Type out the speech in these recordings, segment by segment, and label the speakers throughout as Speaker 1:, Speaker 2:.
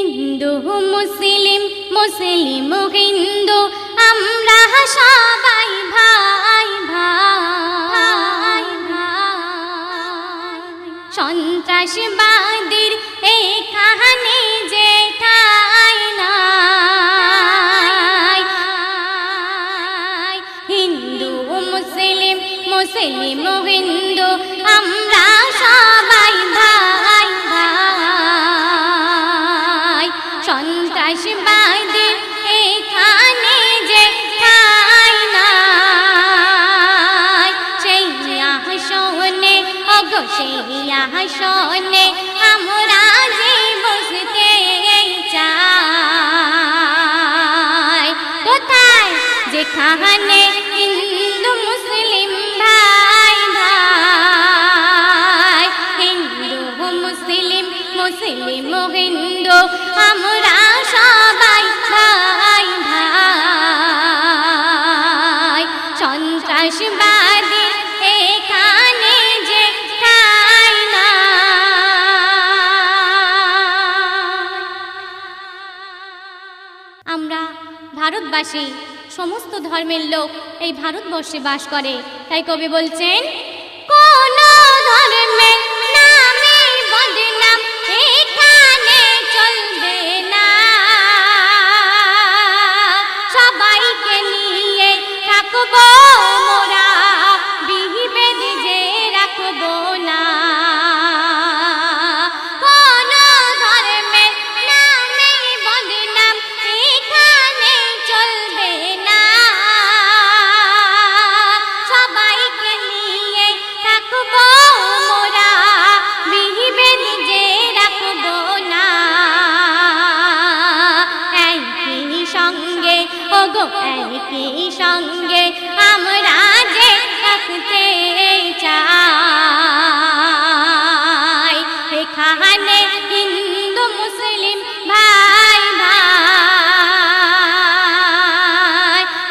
Speaker 1: হিন্দু মুসলিম মুসলিম হিন্দু আমরা সবাই ভাই ভাই ভাই। সন্ত্রাসবাদীর এখানে যে ঠাঁই নাই। হিন্দু মুসলিম মুসলিম হিন্দু আমরা সবাই ভাই ভাই। সন্ত্রাসবাদীর এখানে যে ঠাঁই নাই। সেই আসনে ওগো সেই আসনে আমরা যে বসতে চাই। কোথায়? যেখানে হিন্দু মুসলিম ভাই ভাই। হিন্দু মুসলিম মুসলিম হিন্দু আমরা সবাই ভাই ভাই। সন্ত্রাসবাদী এখানে যে ঠাঁই নাই। আমরা ভারতবাসী, সমস্ত ধর্মের লোক এই ভারতবর্ষে বাস করে। তাই কবি বলছেন, কোন ধর্মের নামে বদনাম এখানে চলবে না। সবাইকে নিয়ে থাকবো মোরা, বিভেদ যে রাখবো না। কোন ধর্মের নামে বদনাম এখানে চলবে না। সবাইকে নিয়ে থাকবো মোরা, বিভেদ যে রাখবো না। একই সঙ্গে ওগো একই সঙ্গে আমরা যে থাকতে চাই। এখানে হিন্দু মুসলিম ভাই ভাই।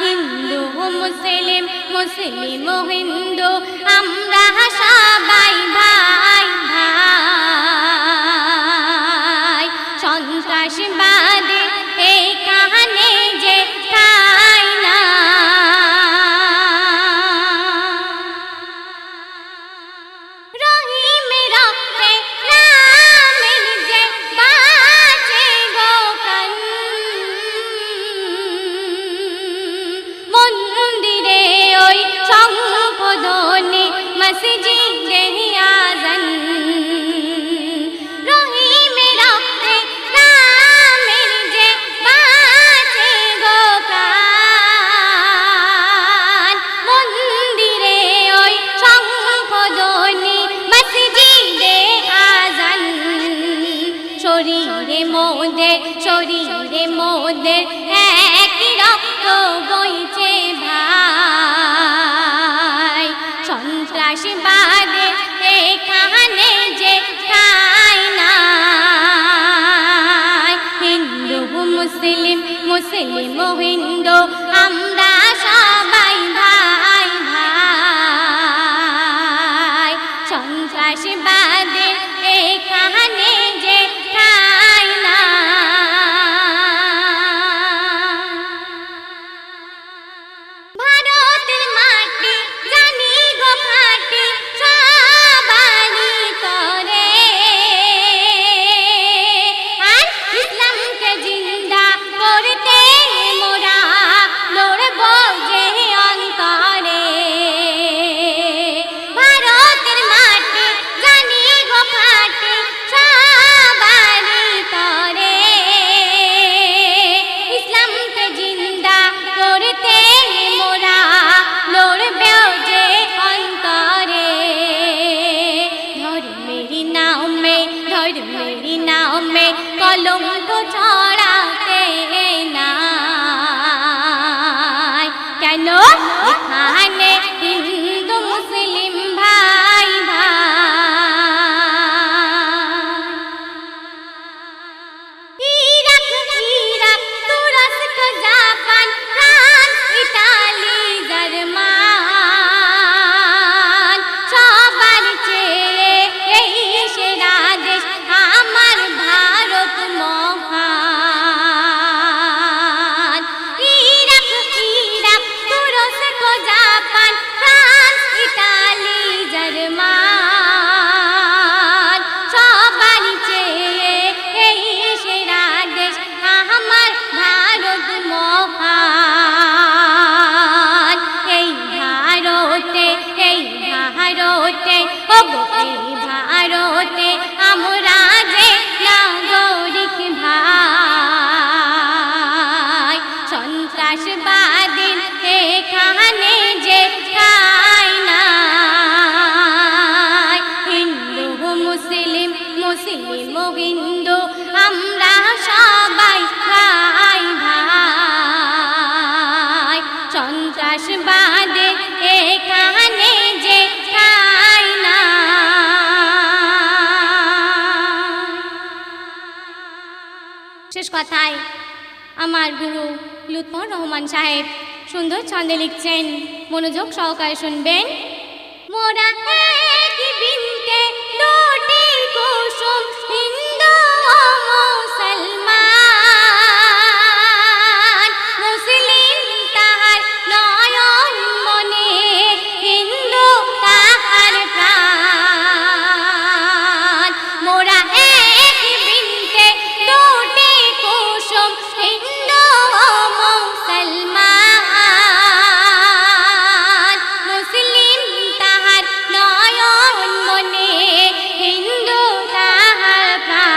Speaker 1: হিন্দু মুসলিম মুসলিম হিন্দু আমরা সবাই ভাই ভাই। সন্ত্রাসবাদী এখানে যে ঠাঁই নাই। রহিমের রক্তে রামের যে বাঁচে গো প্রাণ। মন্দিরে ওই শঙ্খধ্বনি মসজিদে আযান। রহিমের রক্তে রামের যে বাঁচে গো প্রাণ। মন্দিরে ওই শঙ্খধ্বনি মসজিদে আযান। শরীরে মোদের একই রক্ত বইছে ভাই। সন্ত্রাসবাদী এখানে যে ঠাঁই নাই। হিন্দু মুসলিম মুসলিম হিন্দু আমরা সবাই ভাই ভাই। সন্ত্রাসবাদী এখানে যে ঠাঁই নাই। ভারতের মাটি জানি গো খাঁটি সবারই তরে। আর ইসলামকে জিন্দা করতে মোরা লড়বো যে অন্তরে। ভারতের মাটি জানি গো খাঁটি সবারই তরে। ইসলামকে জিন্দা করতে মোরা লড়বে যে অন্তরে। ধর্মের নামে কলঙ্ক ছড়াতে নাই। কেন? এখানে হিন্দু মুসলিম ভাই ভাই। ইরাক তুরস্ক জাপান ফ্রান্স ইতালি জার্মান সবার চেয়ে এই সেরা দেশ আমার ভারত মহান। সন্ত্রাসবাদীর এখানে যে ঠাঁই নাই। হিন্দু মুসলিম মুসলিম ও হিন্দু আমরা সবাই ভাই ভাই। সন্ত্রাসবাদীর এখানে যে ঠাঁই নাই। শেষ কথায় আমার গুরু লুৎফর রহমান সাহেব সুন্দর ছন্দে লিখছেন, মনোযোগ সহকারে শুনবেন। মোরা এক বিনতে দুটি কুসুম, হিন্দু ও মুসলমান। মুসলিম তাহার নয়ন মনে, হিন্দু তাহার প্রাণ। মোরা এক বিনতে দুটি কুসুম, হিন্দু ও মুসলমান। মুসলিম তাহার নয়ন মনে, হিন্দু তাহার প্রাণ।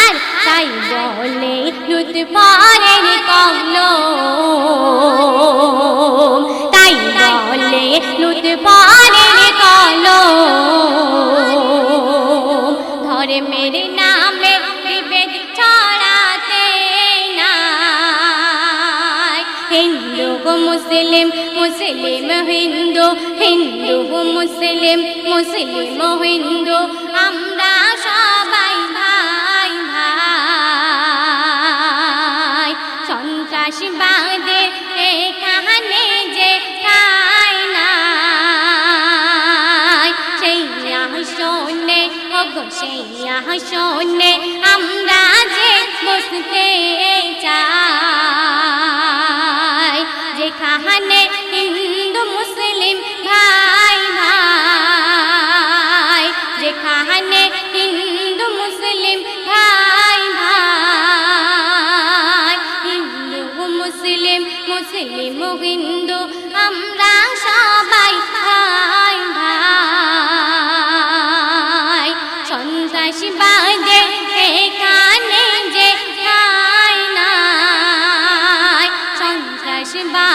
Speaker 1: আর তাই বলে লুৎফরের কলম, তাই বলে লুৎফরের কলম, ধর্মের নামে বিভেদ ছড়াতে নাই। হিন্দু মুসলিম মুসলিম হিন্দু, হিন্দু মুসলিম মুসলিম হিন্দু আমরা সবাই ভাই ভাই। সন্ত্রাসবাদের এখানে যে ঠাঁই নাই। সেই আসনে ওগো সেই আসনে আমরা যে বসতে চাই, যেখানে হিন্দু মুসলিম ভাই ভাই, যেখানে হিন্দু মুসলিম ভাই ভাই। হিন্দু মুসলিম মুসলিম হিন্দু আমরা সবাই ভাই ভাই। সন্ত্রাসবাদের এখানে যে ঠাঁই নাই। সন্ত্রাসবাদ